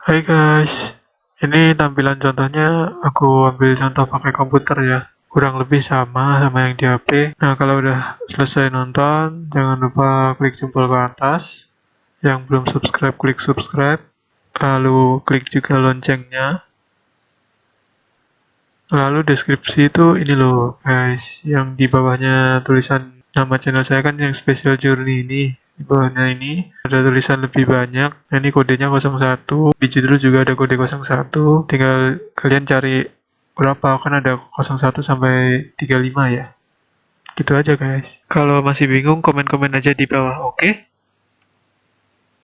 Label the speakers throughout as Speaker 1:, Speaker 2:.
Speaker 1: Hai guys, ini tampilan contohnya aku ambil contoh pakai komputer ya. Kurang lebih sama yang di HP. Nah, kalau udah selesai nonton, jangan lupa klik jempol ke atas. Yang belum subscribe, klik subscribe. Lalu klik juga loncengnya. Lalu deskripsi itu ini loh guys, yang di bawahnya tulisan nama channel saya kan yang Special Journey ini. Di bawahnya ini ada tulisan lebih banyak. Nah, ini kodenya 01. Di judul juga ada kode 01. Tinggal kalian cari berapa, kan ada 01 sampai 35 ya. Gitu aja guys. Kalau masih bingung komen-komen aja di bawah, oke?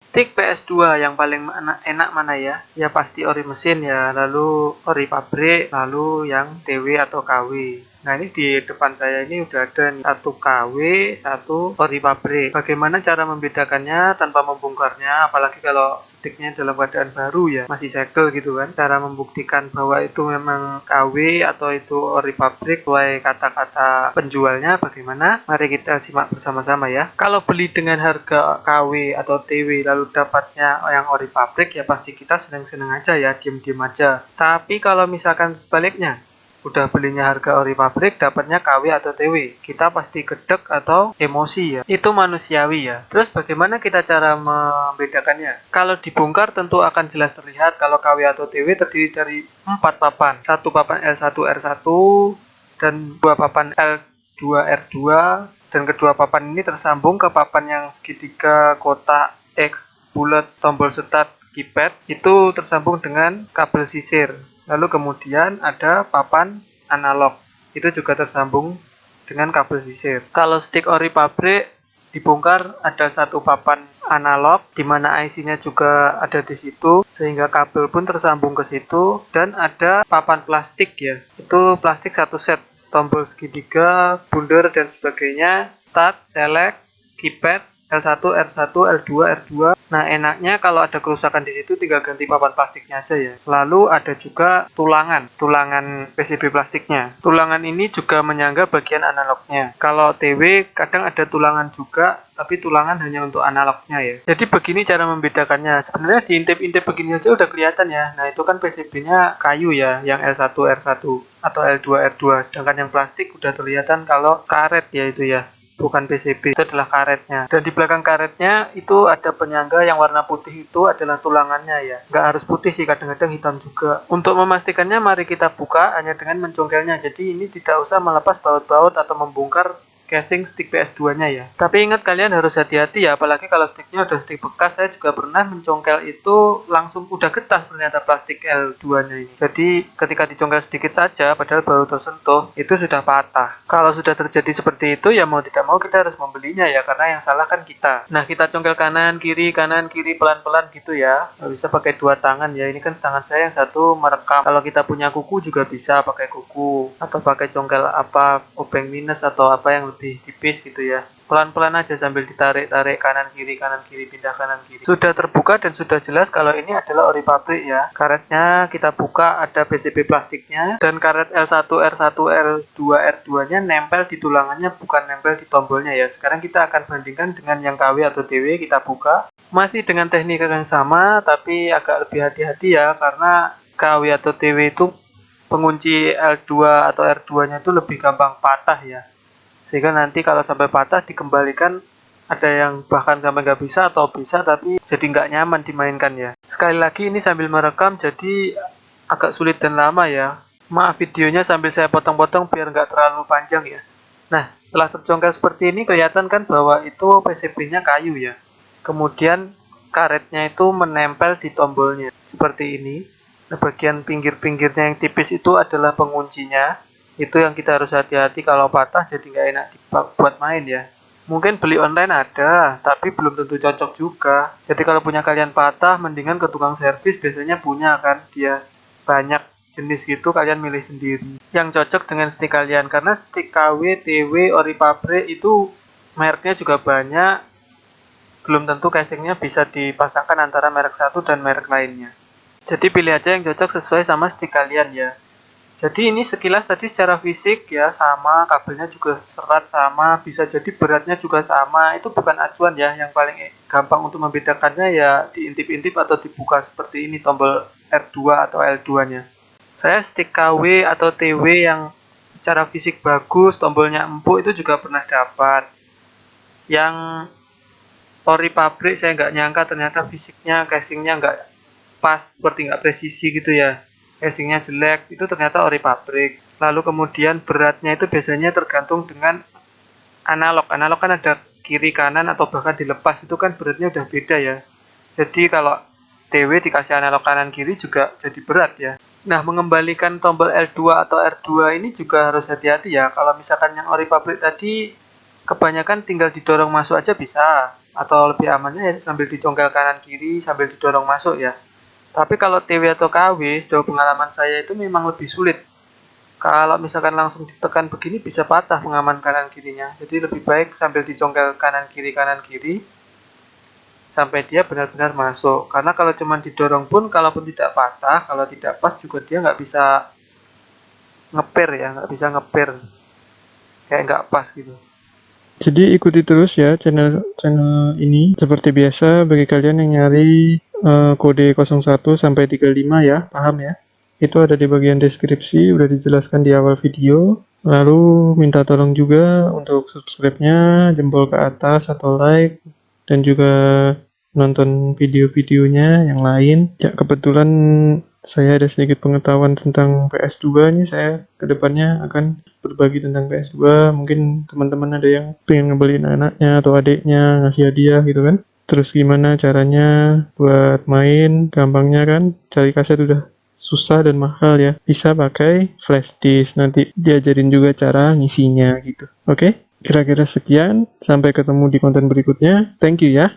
Speaker 1: Stick PS2 yang paling enak mana ya? Ya pasti ori mesin ya, lalu ori pabrik, lalu yang TW atau KW. Nah, ini di depan saya ini udah ada nih, satu KW, satu ori pabrik. Bagaimana cara membedakannya tanpa membongkarnya? Apalagi kalau sticknya dalam keadaan baru ya, masih segel gitu kan. Cara membuktikan bahwa itu memang KW atau itu ori pabrik sesuai kata-kata penjualnya bagaimana? Mari kita simak bersama-sama ya. Kalau beli dengan harga KW atau TW lalu dapatnya yang ori pabrik ya pasti kita seneng-seneng aja ya, diem-diem aja. Tapi kalau misalkan sebaliknya, udah belinya harga ori pabrik, dapatnya KW atau TW. Kita pasti gedek atau emosi ya. Itu manusiawi ya. Terus bagaimana kita cara membedakannya? Kalau dibongkar tentu akan jelas terlihat kalau KW atau TW terdiri dari 4 papan. Satu papan L1 R1 dan 2 papan L2 R2, dan kedua papan ini tersambung ke papan yang segitiga kotak X bulat tombol start keypad itu tersambung dengan kabel sisir. Lalu kemudian ada papan analog, itu juga tersambung dengan kabel sisir. Kalau stick ori pabrik dibongkar ada satu papan analog di mana IC-nya juga ada di situ sehingga kabel pun tersambung ke situ, dan ada papan plastik ya. Itu plastik satu set, tombol segitiga, bundar dan sebagainya, start, select, keypad, L1, R1, L2, R2. Nah, enaknya kalau ada kerusakan di situ tinggal ganti papan plastiknya aja ya. Lalu ada juga tulangan PCB plastiknya. Tulangan ini juga menyangga bagian analognya. Kalau TW kadang ada tulangan juga, tapi tulangan hanya untuk analognya ya. Jadi begini cara membedakannya. Sebenarnya diintip-intip begini aja udah kelihatan ya. Nah, itu kan PCB-nya kayu ya, yang L1, R1 atau L2, R2. Sedangkan yang plastik udah kelihatan kalau karet ya itu ya, bukan PCB, itu adalah karetnya. Dan di belakang karetnya itu ada penyangga yang warna putih, itu adalah tulangannya ya. Nggak harus putih sih, kadang-kadang hitam juga. Untuk memastikannya mari kita buka hanya dengan mencongkelnya. Jadi ini tidak usah melepas baut-baut atau membongkar casing stick PS2-nya ya. Tapi ingat kalian harus hati-hati ya, apalagi kalau sticknya udah stick bekas. Saya juga pernah mencongkel itu langsung udah getah ternyata plastik L2-nya ini. Jadi ketika dicongkel sedikit saja padahal baru tersentuh, itu sudah patah. Kalau sudah terjadi seperti itu ya mau tidak mau kita harus membelinya ya, karena yang salah kan kita. Nah, kita congkel kanan kiri pelan-pelan gitu ya. Nggak bisa pakai dua tangan ya, ini kan tangan saya yang satu merekam. Kalau kita punya kuku juga bisa pakai kuku atau pakai congkel apa, obeng minus atau apa yang lebih tipis gitu ya. Pelan-pelan aja sambil ditarik-tarik kanan kiri pindah kanan kiri. Sudah terbuka dan sudah jelas kalau ini adalah ori pabrik ya. Karetnya kita buka, ada PCB plastiknya, dan karet L1 R1 L2 R2-nya nempel di tulangannya, bukan nempel di tombolnya ya. Sekarang kita akan bandingkan dengan yang KW atau TW. Kita buka masih dengan teknik yang sama tapi agak lebih hati-hati ya, karena KW atau TW itu pengunci L2 atau R2-nya itu lebih gampang patah ya. Sehingga nanti kalau sampai patah dikembalikan, ada yang bahkan sampai nggak bisa atau bisa tapi jadi nggak nyaman dimainkan ya. Sekali lagi ini sambil merekam jadi agak sulit dan lama ya. Maaf videonya sambil saya potong-potong biar nggak terlalu panjang ya. Nah, setelah tercongkel seperti ini kelihatan kan bahwa itu PCB-nya kayu ya. Kemudian karetnya itu menempel di tombolnya seperti ini. Nah, bagian pinggir-pinggirnya yang tipis itu adalah penguncinya. Itu yang kita harus hati-hati, kalau patah jadi nggak enak buat main ya. Mungkin beli online ada, tapi belum tentu cocok juga. Jadi kalau punya kalian patah, mendingan ke tukang servis, biasanya punya kan dia banyak jenis gitu, kalian milih sendiri yang cocok dengan stick kalian. Karena stick KW, TW, ori pabrik itu mereknya juga banyak, belum tentu casingnya bisa dipasangkan antara merek satu dan merek lainnya. Jadi pilih aja yang cocok sesuai sama stick kalian ya. Jadi ini sekilas tadi secara fisik ya sama, kabelnya juga serat sama, bisa jadi beratnya juga sama. Itu bukan acuan ya, yang paling gampang untuk membedakannya ya diintip-intip atau dibuka seperti ini tombol R2 atau L2-nya. Saya stick KW atau TW yang secara fisik bagus, tombolnya empuk itu juga pernah dapat. Yang ori pabrik saya nggak nyangka ternyata fisiknya, casingnya nggak pas, seperti nggak presisi gitu ya. Casingnya jelek, itu ternyata ori pabrik. Lalu kemudian beratnya itu biasanya tergantung dengan analog. Analog kan ada kiri kanan atau bahkan dilepas, itu kan beratnya udah beda ya. Jadi kalau TW dikasih analog kanan kiri juga jadi berat ya. Nah, mengembalikan tombol L2 atau R2 ini juga harus hati-hati ya. Kalau misalkan yang ori pabrik tadi kebanyakan tinggal didorong masuk aja bisa, atau lebih amannya ya sambil dicongkel kanan kiri sambil didorong masuk ya. Tapi kalau TW atau KW, sejauh pengalaman saya itu memang lebih sulit. Kalau misalkan langsung ditekan begini bisa patah pengaman kanan kirinya. Jadi lebih baik sambil dicongkel kanan kiri sampai dia benar-benar masuk. Karena kalau cuma didorong pun, kalaupun tidak patah, kalau tidak pas juga dia nggak bisa ngeper ya, nggak bisa ngeper, kayak nggak pas gitu. Jadi ikuti terus ya channel ini seperti biasa bagi kalian yang nyari kode 01 sampai 35 ya, paham ya? Itu ada di bagian deskripsi, udah dijelaskan di awal video. Lalu minta tolong juga untuk subscribe-nya, jempol ke atas atau like, dan juga nonton video-videonya yang lain. Ya, kebetulan saya ada sedikit pengetahuan tentang PS2 nih, saya kedepannya akan berbagi tentang PS2. Mungkin teman-teman ada yang pengen ngebeliin anaknya atau adiknya, ngasih hadiah gitu kan. Terus gimana caranya buat main, gampangnya kan, cari kaset udah susah dan mahal ya. Bisa pakai flash disk, nanti diajarin juga cara ngisinya gitu. Oke? Kira-kira sekian, sampai ketemu di konten berikutnya. Thank you ya.